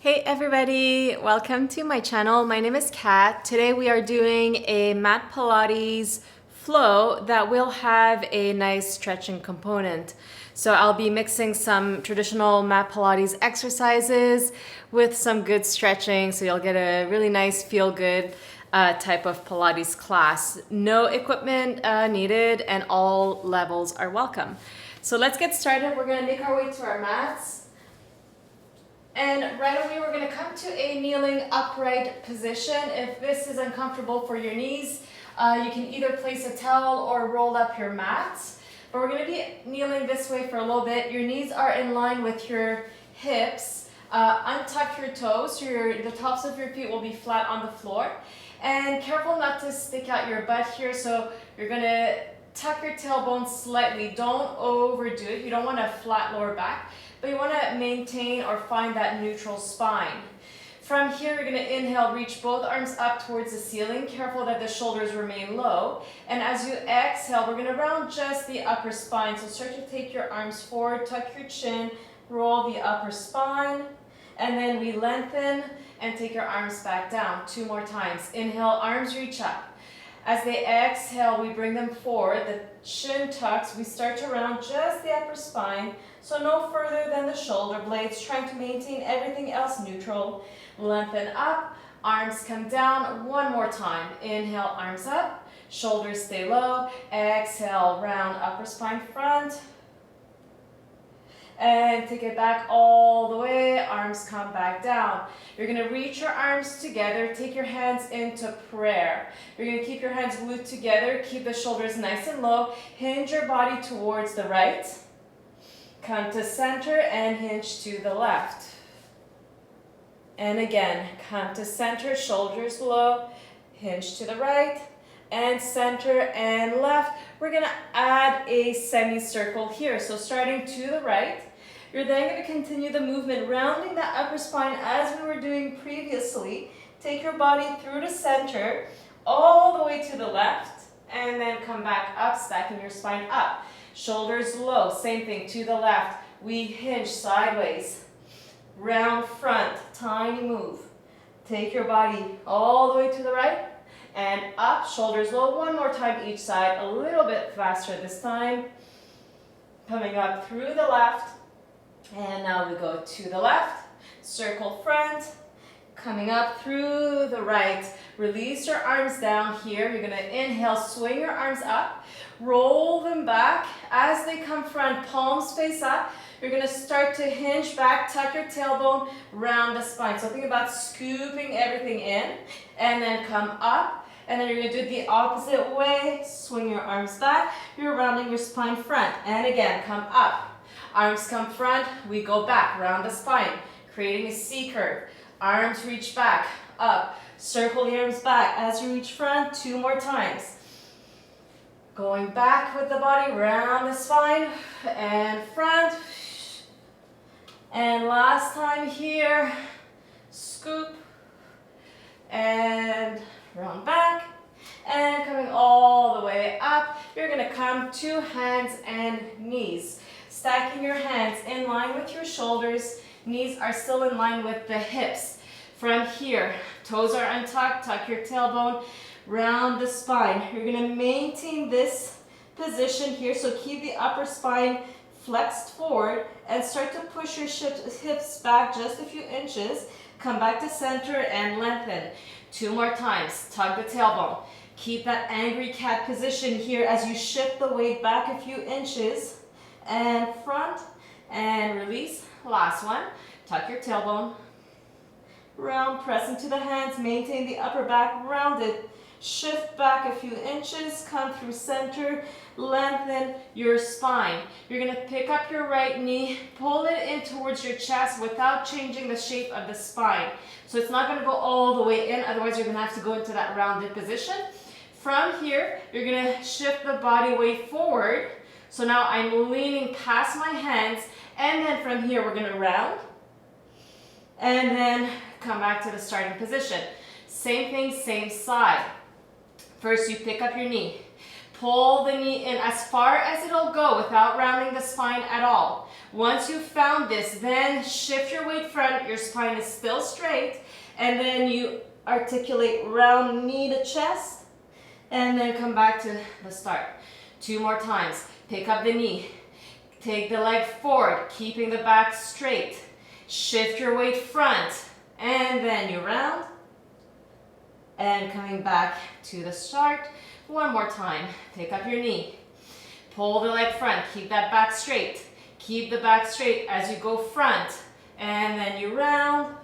Hey everybody, welcome to my channel. My name is Kat. Today we are doing a mat Pilates flow that will have a nice stretching component. So I'll be mixing some traditional mat Pilates exercises with some good stretching, so you'll get a really nice feel-good type of Pilates class. No equipment needed and all levels are welcome. So let's get started. We're going to make our way to our mats. And right away, we're going to come to a kneeling upright position. If this is uncomfortable for your knees, you can either place a towel or roll up your mat. But we're going to be kneeling this way for a little bit. Your knees are in line with your hips. Untuck your toes, so the tops of your feet will be flat on the floor. And careful not to stick out your butt here, so you're going to tuck your tailbone slightly. Don't overdo it. You don't want a flat lower back, but you want to maintain or find that neutral spine. From here, you're going to inhale, reach both arms up towards the ceiling. Careful that the shoulders remain low. And as you exhale, we're going to round just the upper spine. So start to take your arms forward, tuck your chin, roll the upper spine, and then we lengthen and take your arms back down. 2 more times. Inhale, arms reach up. As they exhale, we bring them forward. The chin tucks. We start to round just the upper spine, so no further than the shoulder blades, trying to maintain everything else neutral. Lengthen up, arms come down. 1 more time. Inhale, arms up, shoulders stay low. Exhale, round upper spine front. And take it back all the way, arms come back down. You're going to reach your arms together, take your hands into prayer. You're going to keep your hands glued together, keep the shoulders nice and low, hinge your body towards the right, come to center and hinge to the left. And again, come to center, shoulders low, hinge to the right, and center and left. We're going to add a semicircle here. So starting to the right, you're then going to continue the movement, rounding that upper spine as we were doing previously. Take your body through to center, all the way to the left, and then come back up, stacking your spine up. Shoulders low, same thing, to the left. We hinge sideways, round front, tiny move. Take your body all the way to the right, and up, shoulders low. 1 more time each side, a little bit faster this time. Coming up through the left, and now we go to the left, circle front, coming up through the right. Release your arms down here. You're going to inhale, swing your arms up, roll them back. As they come front, palms face up. You're going to start to hinge back, tuck your tailbone, round the spine. So think about scooping everything in, and then come up. And then you're going to do it the opposite way. Swing your arms back. You're rounding your spine front. And again, come up. Arms come front. We go back. Round the spine. Creating a C curve. Arms reach back. Up. Circle the arms back as you reach front. 2 more times. Going back with the body. Round the spine. And front. And last time here. Scoop. And round back, and coming all the way up, you're going to come to hands and knees. Stacking your hands in line with your shoulders, knees are still in line with the hips. From here, toes are untucked, tuck your tailbone, round the spine. You're going to maintain this position here, so keep the upper spine flexed forward and start to push your hips back just a few inches. Come back to center and lengthen. 2 more times. Tug the tailbone. Keep that angry cat position here as you shift the weight back a few inches. And front and release. Last one. Tuck your tailbone. Round, press into the hands. Maintain the upper back rounded. Shift back a few inches. Come through center. Lengthen your spine. You're going to pick up your right knee, pull it in towards your chest without changing the shape of the spine. So it's not going to go all the way in, otherwise you're going to have to go into that rounded position. From here, you're going to shift the body weight forward. So now I'm leaning past my hands, and then from here we're going to round, and then come back to the starting position. Same thing, same side. First you pick up your knee. Pull the knee in as far as it'll go without rounding the spine at all. Once you've found this, then shift your weight front. Your spine is still straight. And then you articulate round knee to chest. And then come back to the start. 2 more times. Pick up the knee. Take the leg forward, keeping the back straight. Shift your weight front. And then you round. And coming back to the start. 1 more time. Pick up your knee. Pull the leg front. Keep that back straight. Keep the back straight as you go front. And then you round.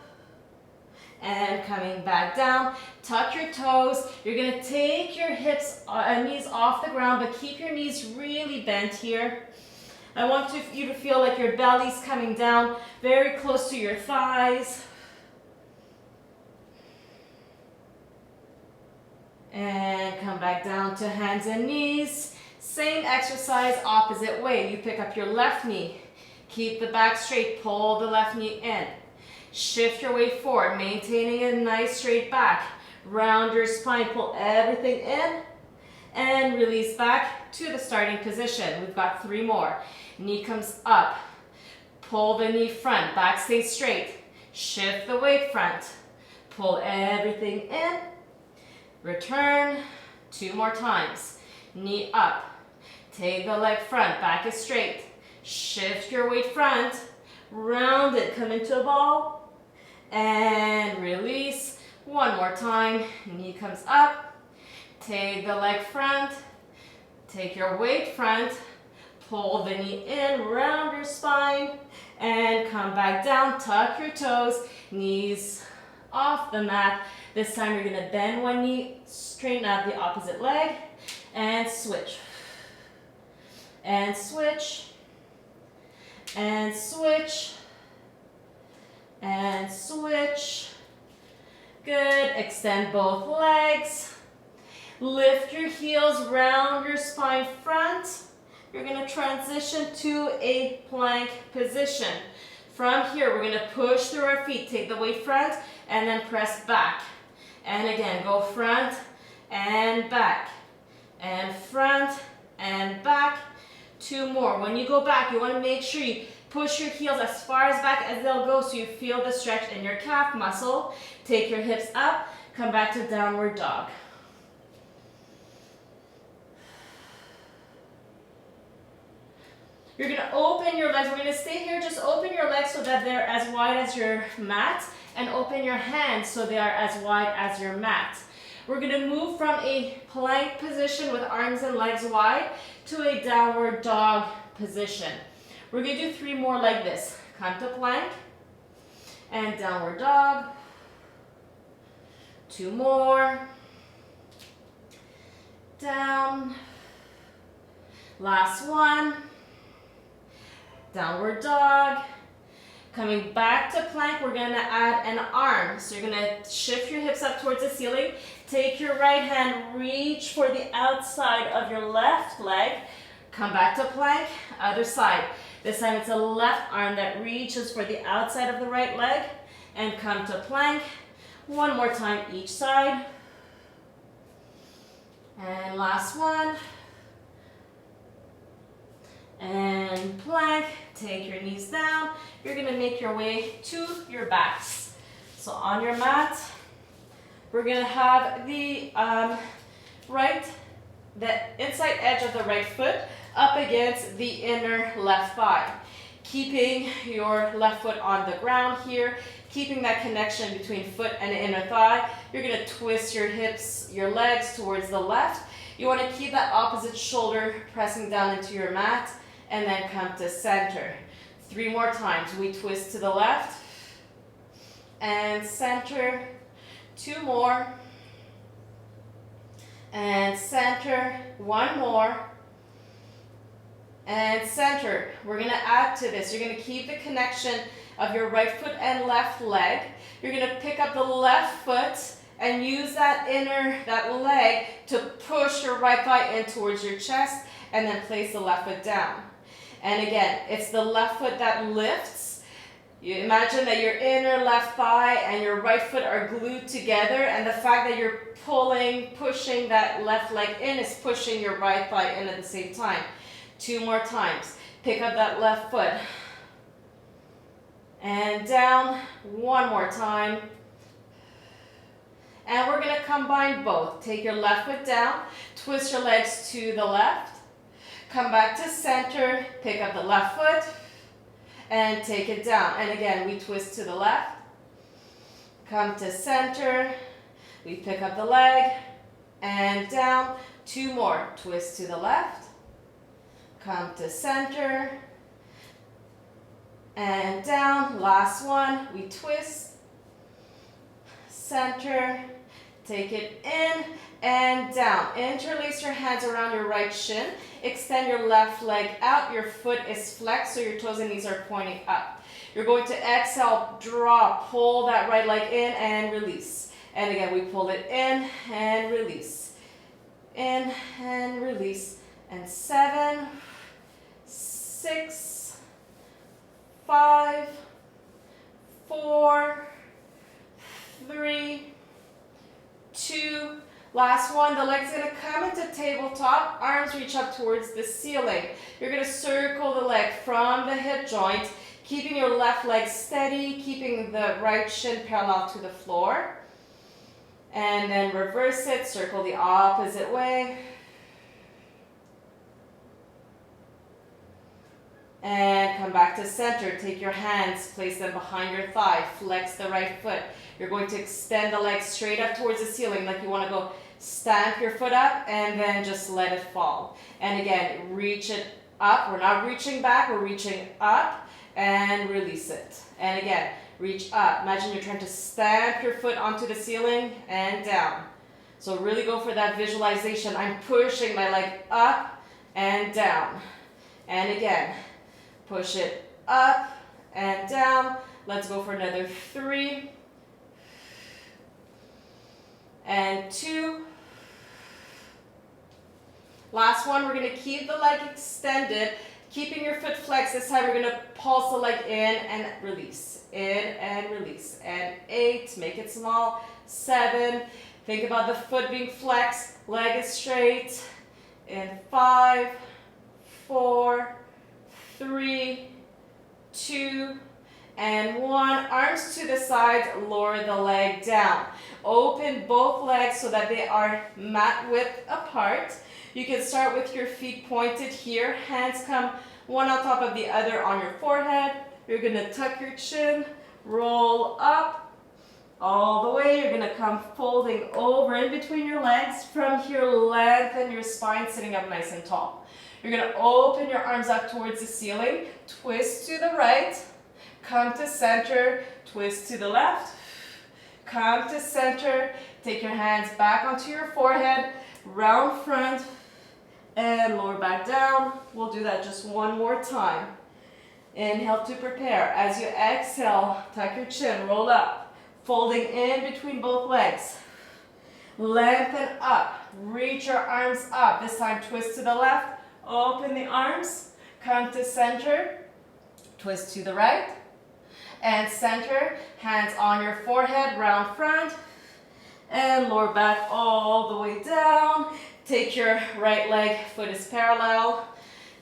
And coming back down. Tuck your toes. You're going to take your hips, knees off the ground, but keep your knees really bent here. I want you to feel like your belly's coming down very close to your thighs. And come back down to hands and knees. Same exercise, opposite way. You pick up your left knee. Keep the back straight. Pull the left knee in. Shift your weight forward, maintaining a nice straight back. Round your spine. Pull everything in. And release back to the starting position. We've got 3 more. Knee comes up. Pull the knee front. Back stays straight. Shift the weight front. Pull everything in. Return. 2 more times. Knee up. Take the leg front. Back is straight. Shift your weight front. Round it. Come into a ball. And release. 1 more time. Knee comes up. Take the leg front. Take your weight front. Pull the knee in. Round your spine. And come back down. Tuck your toes. Knees off the mat. This time you're going to bend one knee, straighten out the opposite leg, and switch. And switch. And switch. And switch. Good. Extend both legs. Lift your heels, round your spine front. You're going to transition to a plank position. From here, we're going to push through our feet. Take the weight front and then press back. And again, go front and back. And front and back. 2 more. When you go back, you want to make sure you push your heels as far as back as they'll go so you feel the stretch in your calf muscle. Take your hips up. Come back to downward dog. You're going to open your legs. We're going to stay here. Just open your legs so that they're as wide as your mat. And open your hands so they are as wide as your mat. We're going to move from a plank position with arms and legs wide to a downward dog position. We're going to do 3 more like this. Come to plank and downward dog. 2 more. Down. Last one. Downward dog. Coming back to plank, we're going to add an arm. So you're going to shift your hips up towards the ceiling. Take your right hand, reach for the outside of your left leg. Come back to plank, other side. This time it's a left arm that reaches for the outside of the right leg. And come to plank. 1 more time each side. And last one. And plank. Take your knees down. You're going to make your way to your backs. So on your mat, we're going to have the inside edge of the right foot up against the inner left thigh. Keeping your left foot on the ground here, keeping that connection between foot and inner thigh. You're going to twist your hips, your legs towards the left. You want to keep that opposite shoulder pressing down into your mat. And then come to center. 3 more times. We twist to the left. And center. 2 more. And center. 1 more. And center. We're going to add to this. You're going to keep the connection of your right foot and left leg. You're going to pick up the left foot and use that leg to push your right thigh in towards your chest and then place the left foot down. And again, it's the left foot that lifts. You imagine that your inner left thigh and your right foot are glued together, and the fact that you're pushing that left leg in is pushing your right thigh in at the same time. 2 more times. Pick up that left foot. And down. 1 more time. And we're going to combine both. Take your left foot down, twist your legs to the left, come back to center, pick up the left foot, and take it down. And again, we twist to the left, come to center, we pick up the leg, and down. 2 more. Twist to the left, come to center, and down. Last one. We twist, center, take it in and down. Interlace your hands around your right shin. Extend your left leg out. Your foot is flexed, so your toes and knees are pointing up. You're going to exhale, drop, pull that right leg in and release. And again, we pull it in and release. In and release. And 7, 6, 5, 4, 3, 2, last one. The leg's going to come into tabletop, arms reach up towards the ceiling. You're going to circle the leg from the hip joint, keeping your left leg steady, keeping the right shin parallel to the floor. And then reverse it, circle the opposite way. And come back to center. Take your hands, place them behind your thigh, flex the right foot. You're going to extend the leg straight up towards the ceiling, like you want to go stamp your foot up and then just let it fall. And again, reach it up. We're not reaching back, we're reaching up and release it. And again, reach up. Imagine you're trying to stamp your foot onto the ceiling and down. So really go for that visualization. I'm pushing my leg up and down. And again, push it up and down. Let's go for another 3 and 2. Last one, we're going to keep the leg extended, keeping your foot flexed. This time we're going to pulse the leg in and release. In and release. And 8, make it small. 7, think about the foot being flexed, leg is straight. In 5, 4, 3, 2, and 1. Arms to the sides, lower the leg down. Open both legs so that they are mat width apart. You can start with your feet pointed here. Hands come one on top of the other on your forehead. You're going to tuck your chin, roll up all the way. You're going to come folding over in between your legs. From here, lengthen your spine, sitting up nice and tall. You're going to open your arms up towards the ceiling, twist to the right, come to center, twist to the left, come to center, take your hands back onto your forehead, round front, and lower back down. We'll do that just one more time. Inhale to prepare. As you exhale, tuck your chin, roll up, folding in between both legs. Lengthen up, reach your arms up. This time twist to the left, open the arms, come to center, twist to the right, and center, hands on your forehead, round front, and lower back all the way down. Take your right leg, foot is parallel.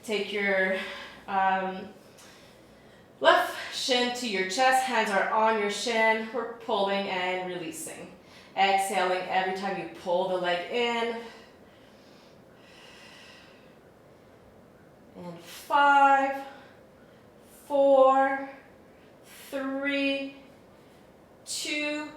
Take your left shin to your chest, hands are on your shin. We're pulling and releasing. Exhaling every time you pull the leg in. And 5, 4, 3, 2,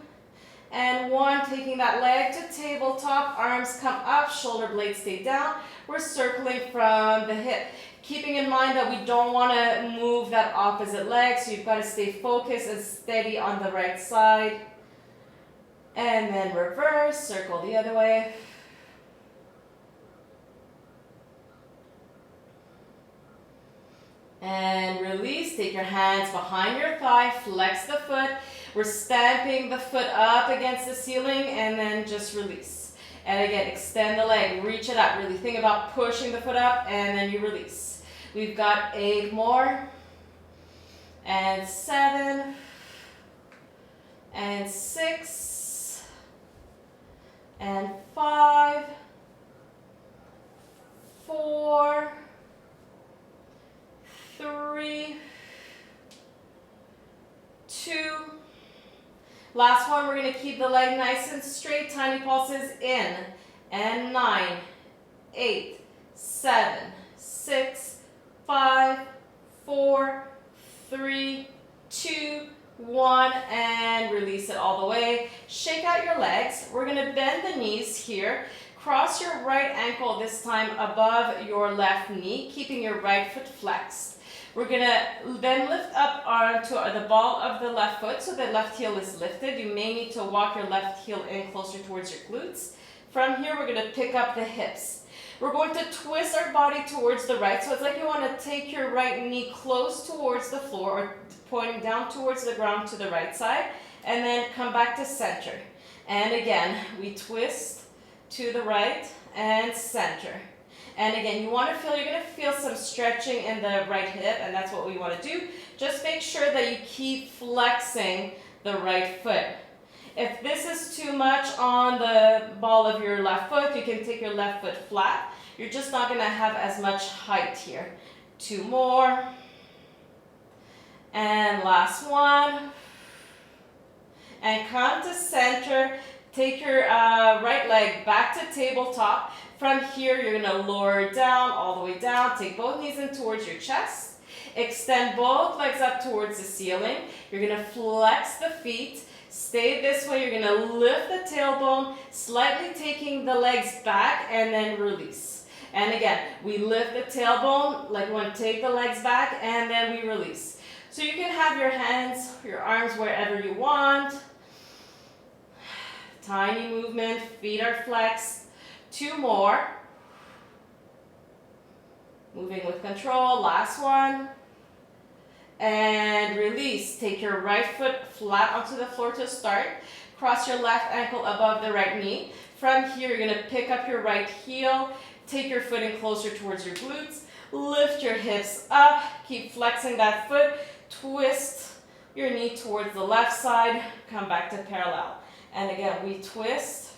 and 1. Taking that leg to tabletop, arms come up, shoulder blades stay down. We're circling from the hip. Keeping in mind that we don't want to move that opposite leg, so you've got to stay focused and steady on the right side. And then reverse, circle the other way. And release, take your hands behind your thigh, flex the foot. We're stamping the foot up against the ceiling and then just release. And again, extend the leg, reach it up. Really think about pushing the foot up and then you release. We've got 8 more. and 7, and 6, and 5, 4, 3, 2. Last one, we're going to keep the leg nice and straight, tiny pulses in, and 9, 8, 7, 6, 5, 4, 3, 2, 1, and release it all the way. Shake out your legs. We're going to bend the knees here. Cross your right ankle this time above your left knee, keeping your right foot flexed. We're going to then lift up onto the ball of the left foot so the left heel is lifted. You may need to walk your left heel in closer towards your glutes. From here, we're going to pick up the hips. We're going to twist our body towards the right. So it's like you want to take your right knee close towards the floor or pointing down towards the ground to the right side, and then come back to center. And again, we twist to the right and center. And again, you're going to feel some stretching in the right hip, and that's what we want to do. Just make sure that you keep flexing the right foot. If this is too much on the ball of your left foot, you can take your left foot flat. You're just not going to have as much height here. 2 more. And last one. And come to center. Take your right leg back to tabletop. From here, you're going to lower down, all the way down. Take both knees in towards your chest. Extend both legs up towards the ceiling. You're going to flex the feet. Stay this way. You're going to lift the tailbone, slightly taking the legs back, and then release. And again, we lift the tailbone, like we want to take the legs back, and then we release. So you can have your hands, your arms wherever you want. Tiny movement, feet are flexed. 2 more. Moving with control, last one. And release. Take your right foot flat onto the floor to start. Cross your left ankle above the right knee. From here, you're going to pick up your right heel. Take your foot in closer towards your glutes. Lift your hips up. Keep flexing that foot. Twist your knee towards the left side. Come back to parallel. And again, we twist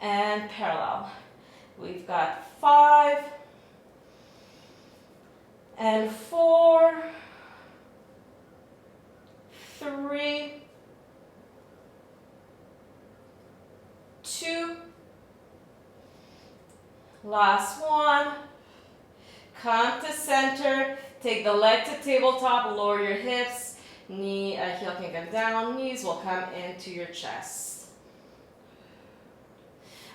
and parallel. We've got 5 and 4, 3, 2, last one. Come to center. Take the leg to tabletop. Lower your hips. Heel can come down. Knees will come into your chest.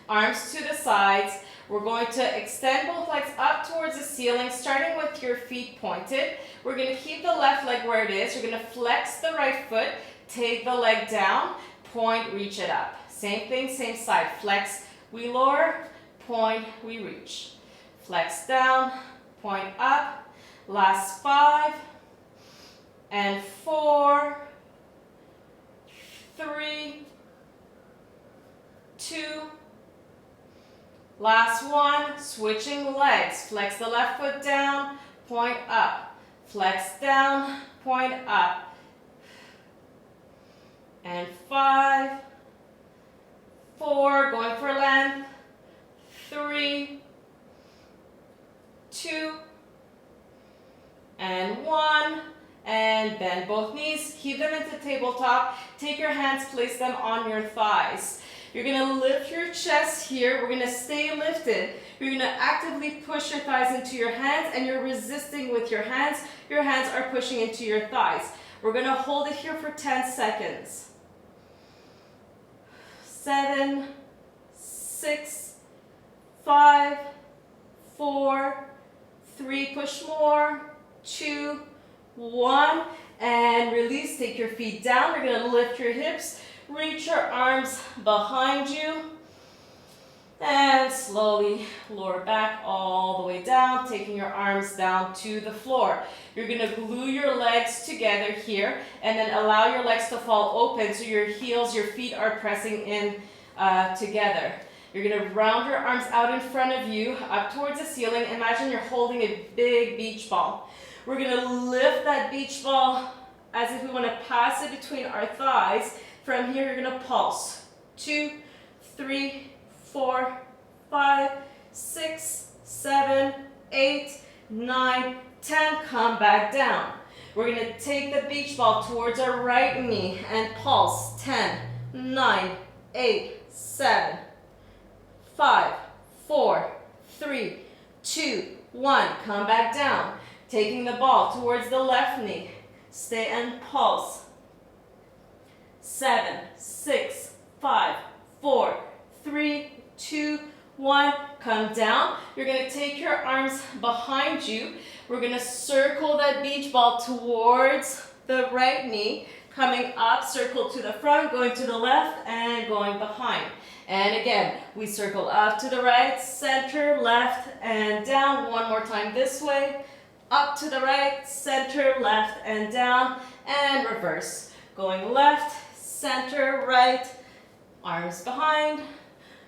Arms to the sides. We're going to extend both legs up towards the ceiling, starting with your feet pointed. We're going to keep the left leg where it is. You're going to flex the right foot. Take the leg down. Point, reach it up. Same thing, same side. Flex, we lower. Point, we reach. Flex down. Point up. Last 5 and 4, 3, 2, last one. Switching legs. Flex the left foot down, point up. Flex down, point up. And 5, 4, going for length. 3, 2, and 1, and bend both knees, keep them into tabletop, take your hands, place them on your thighs. You're going to lift your chest here, we're going to stay lifted. You're going to actively push your thighs into your hands, and you're resisting with your hands are pushing into your thighs. We're going to hold it here for 10 seconds. 7, 6, 5, 4, 3, push more, 2, 1, and release. Take your feet down. We're going to lift your hips, reach your arms behind you, and slowly lower back all the way down, taking your arms down to the floor. You're going to glue your legs together here, and then allow your legs to fall open so your heels, your feet are pressing in together. You're going to round your arms out in front of you, up towards the ceiling. Imagine you're holding a big beach ball. We're gonna lift that beach ball as if we wanna pass it between our thighs. From here, you're gonna pulse. 2, 3, 4, 5, 6, 7, 8, 9, 10. Come back down. We're gonna take the beach ball towards our right knee and pulse. 10, 9, 8, 7, 5, 4, 3, 2, 1. Come back down. Taking the ball towards the left knee. Stay and pulse. 7, 6, 5, 4, 3, 2, 1. Come down. You're going to take your arms behind you. We're going to circle that beach ball towards the right knee. Coming up, circle to the front, going to the left, and going behind. And again, we circle up to the right, center, left, and down. One more time this way. Up to the right, center, left, and down. And reverse. Going left, center, right, arms behind.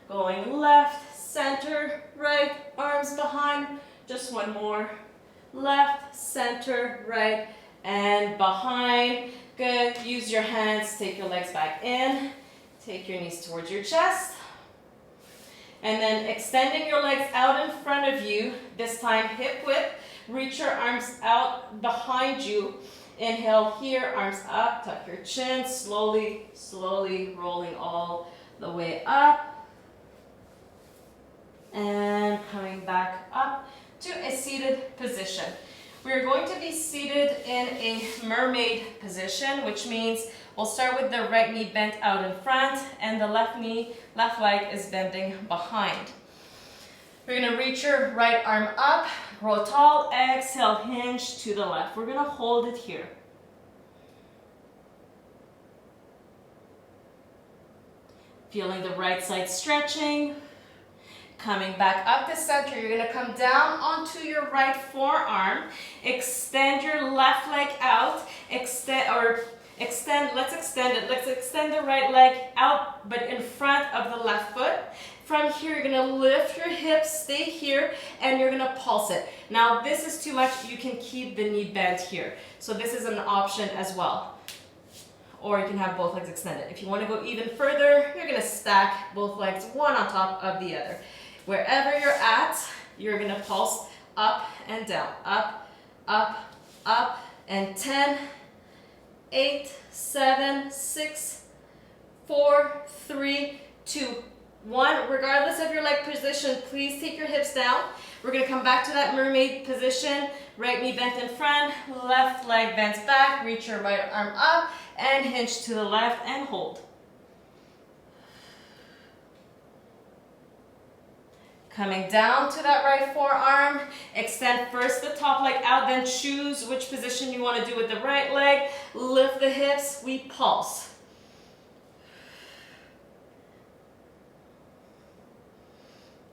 Going left, center, right, arms behind. Just one more. Left, center, right, and behind. Good. Use your hands. Take your legs back in. Take your knees towards your chest. And then extending your legs out in front of you. This time hip width. Reach your arms out behind you. Inhale here, arms up. Tuck your chin. Slowly, slowly rolling all the way up. And coming back up to a seated position. We're going to be seated in a mermaid position, which means we'll start with the right knee bent out in front and the left leg is bending behind. You're going to reach your right arm up, grow tall, exhale, hinge to the left. We're going to hold it here. Feeling the right side stretching. Coming back up to center, you're going to come down onto your right forearm. Extend your left leg out. Let's extend it. Let's extend the right leg out, but in front of the left foot. From here, you're going to lift your hips, stay here, and you're going to pulse it. Now, this is too much. You can keep the knee bent here. So this is an option as well. Or you can have both legs extended. If you want to go even further, you're going to stack both legs one on top of the other. Wherever you're at, you're going to pulse up and down, up, up, up, and 10, 8, 7, 6, 4, 3, 2, 1. Regardless of your leg position, please take your hips down. We're going to come back to that mermaid position. Right knee bent in front, left leg bent back. Reach your right arm up and hinge to the left and hold. Coming down to that right forearm, extend first the top leg out, then choose which position you want to do with the right leg. Lift the hips, we pulse.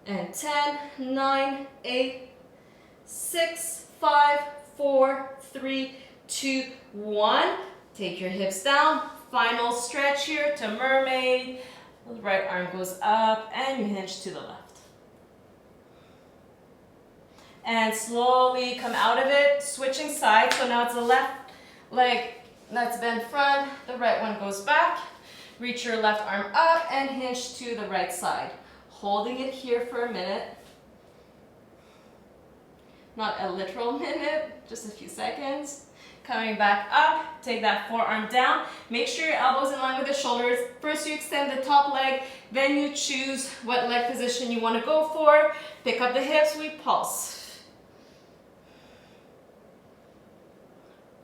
And 10, 9, 8, 6, 5, 4, 3, 2, 1. Take your hips down. Final stretch here to mermaid. The right arm goes up and you hinge to the left. And slowly come out of it, switching sides. So now it's the left leg that's bent front, the right one goes back. Reach your left arm up and hinge to the right side. Holding it here for a minute. Not a literal minute, just a few seconds. Coming back up, take that forearm down. Make sure your elbows in line with the shoulders. First you extend the top leg, then you choose what leg position you want to go for. Pick up the hips, we pulse.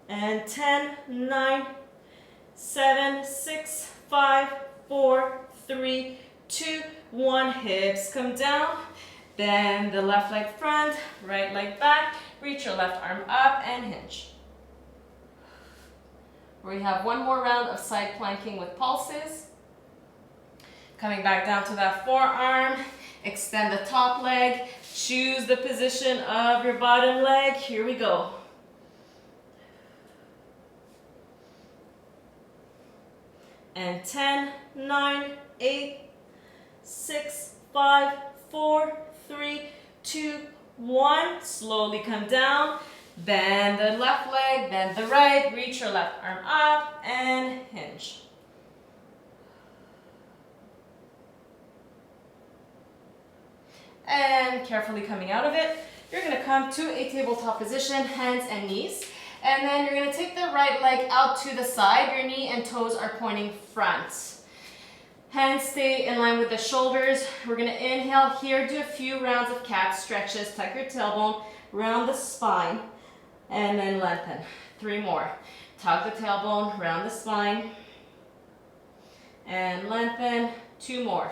And 10, 9, 7, 6, 5, 4, 3, 2, 1. Hips come down. Then the left leg front, right leg back. Reach your left arm up and hinge. We have one more round of side planking with pulses. Coming back down to that forearm. Extend the top leg. Choose the position of your bottom leg. Here we go. And 10, 9, 8, 6, 5, 4, 3, 2, 1. Slowly come down. Bend the left leg, bend the right, reach your left arm up, and hinge. And carefully coming out of it, you're going to come to a tabletop position, hands and knees. And then you're going to take the right leg out to the side. Your knee and toes are pointing front. Hands stay in line with the shoulders. We're going to inhale here, do a few rounds of cat stretches. Tuck your tailbone, round the spine, and then lengthen. 3 more. Tug the tailbone, round the spine, and lengthen. 2 more.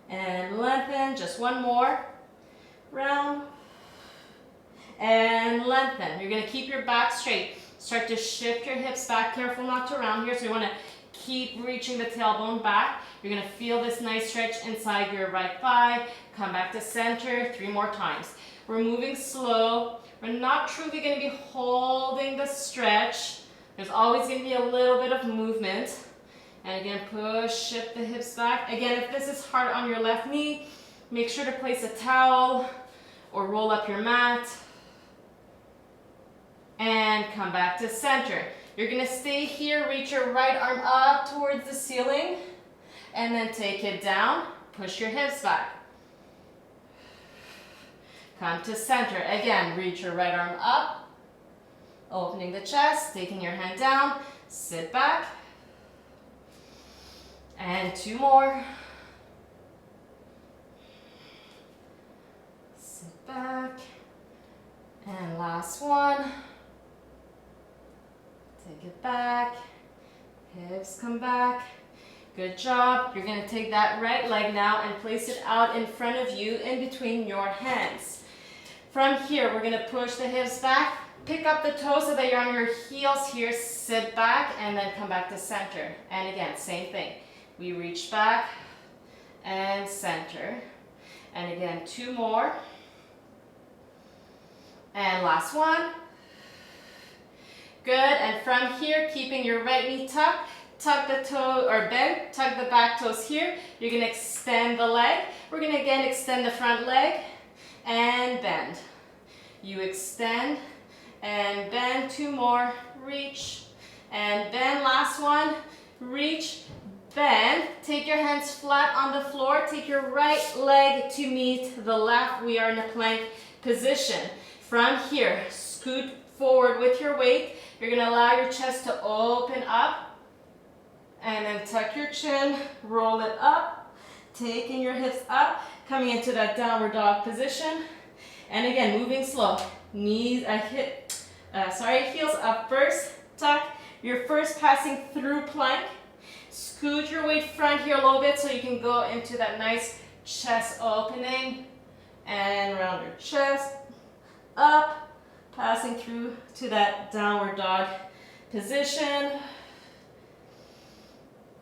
And lengthen, just 1 more. Round, and lengthen. You're going to keep your back straight. Start to shift your hips back. Careful not to round here. So you want to keep reaching the tailbone back. You're going to feel this nice stretch inside your right thigh. Come back to center 3 more times. We're moving slow. We're not truly going to be holding the stretch. There's always going to be a little bit of movement. And again, push, shift the hips back. Again, if this is hard on your left knee, make sure to place a towel or roll up your mat. And come back to center. You're going to stay here, reach your right arm up towards the ceiling, and then take it down, push your hips back. Come to center. Again, reach your right arm up, opening the chest, taking your hand down, sit back, and 2 more. Sit back, and last one. Take it back, hips come back. Good job. You're going to take that right leg now and place it out in front of you in between your hands. From here, we're going to push the hips back, pick up the toes so that you're on your heels here, sit back, and then come back to center. And again, same thing. We reach back and center. And again, 2 more. And last one. Good, and from here, keeping your right knee tucked, tuck the toe, or bend, tuck the back toes here. You're gonna extend the leg. We're gonna again extend the front leg and bend. You extend and bend, 2 more, reach and bend, last one, reach, bend. Take your hands flat on the floor, take your right leg to meet the left. We are in a plank position. From here, scoot forward with your weight. You're going to allow your chest to open up and then tuck your chin, roll it up, taking your hips up, coming into that downward dog position. And again, moving slow. Heels up first, tuck. You're first passing through plank. Scoot your weight front here a little bit so you can go into that nice chest opening and round your chest up. Passing through to that downward dog position.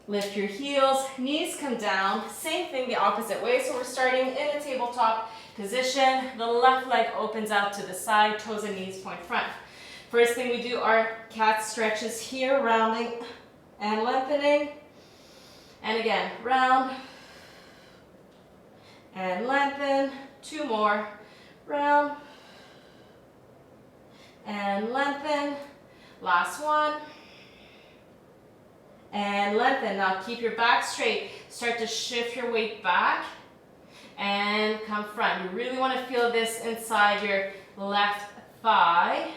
Lift your heels, knees come down. Same thing the opposite way. So we're starting in a tabletop position. The left leg opens out to the side, toes and knees point front. First thing we do are cat stretches here, rounding and lengthening. And again, round and lengthen. 2 more, round and lengthen. Last one. And lengthen. Now keep your back straight. Start to shift your weight back and come front. You really want to feel this inside your left thigh.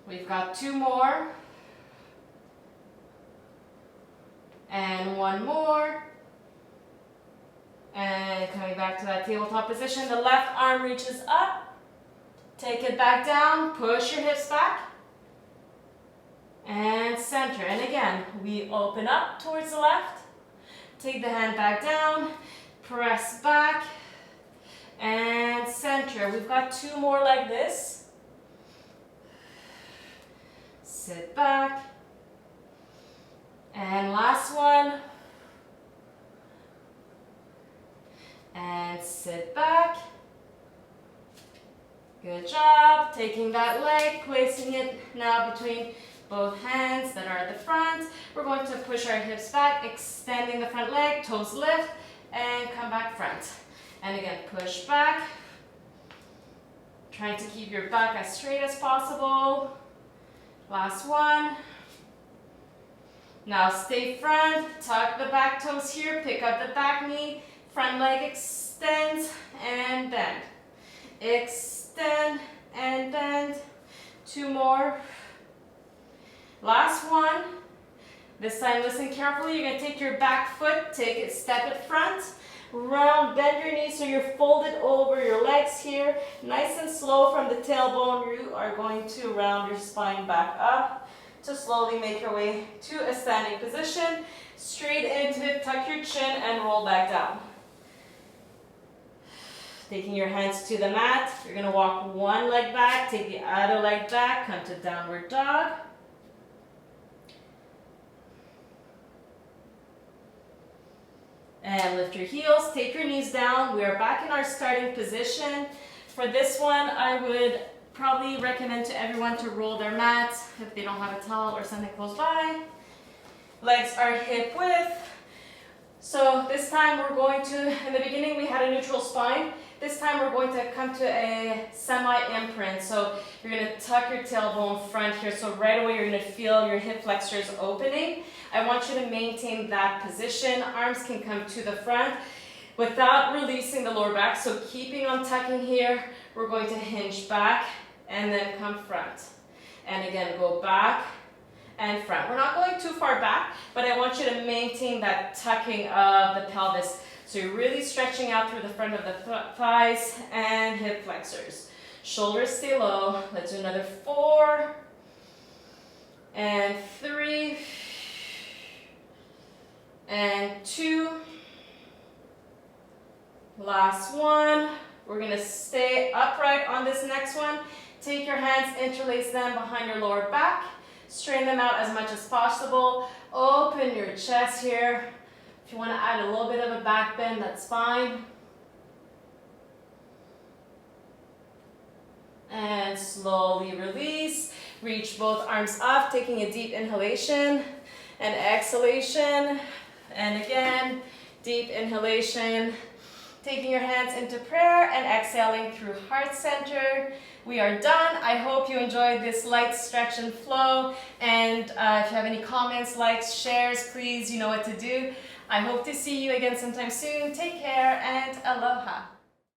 We've got 2 more. And 1 more. And coming back to that tabletop position. The left arm reaches up. Take it back down, push your hips back, and center. And again, we open up towards the left, take the hand back down, press back, and center. We've got 2 more like this. Sit back, and last one, and sit back. Good job. Taking that leg, placing it now between both hands that are at the front. We're going to push our hips back, extending the front leg, toes lift, and come back front. And again, push back, Trying to keep your back as straight as possible. Last one. Now stay front, tuck the back toes here, pick up the back knee, front leg extends and bend. Extend and bend. 2 more. Last one. This time listen carefully. You're going to take your back foot, take it, step it front, round, bend your knees so you're folded over your legs here. Nice and slow from the tailbone, you are going to round your spine back up to slowly make your way to a standing position. Straight into it, tuck your chin and roll back down. Taking your hands to the mat, you're going to walk one leg back, take the other leg back, come to downward dog. And lift your heels, take your knees down. We are back in our starting position. For this one, I would probably recommend to everyone to roll their mat if they don't have a towel or something close by. Legs are hip width. So this time we're going to, in the beginning we had a neutral spine. This time we're going to come to a semi-imprint. So you're going to tuck your tailbone front here. So right away you're going to feel your hip flexors opening. I want you to maintain that position. Arms can come to the front without releasing the lower back. So keeping on tucking here, we're going to hinge back and then come front. And again, go back and front. We're not going too far back, but I want you to maintain that tucking of the pelvis. So you're really stretching out through the front of the thighs and hip flexors. Shoulders stay low. Let's do another 4 and 3 and 2. Last one. We're going to stay upright on this next one. Take your hands, interlace them behind your lower back. Strain them out as much as possible. Open your chest here. If you want to add a little bit of a back bend, that's fine. And slowly release. Reach both arms up, taking a deep inhalation and exhalation. And again, deep inhalation. Taking your hands into prayer and exhaling through heart center. We are done. I hope you enjoyed this light stretch and flow. And if you have any comments, likes, shares, please, you know what to do. I hope to see you again sometime soon. Take care and aloha.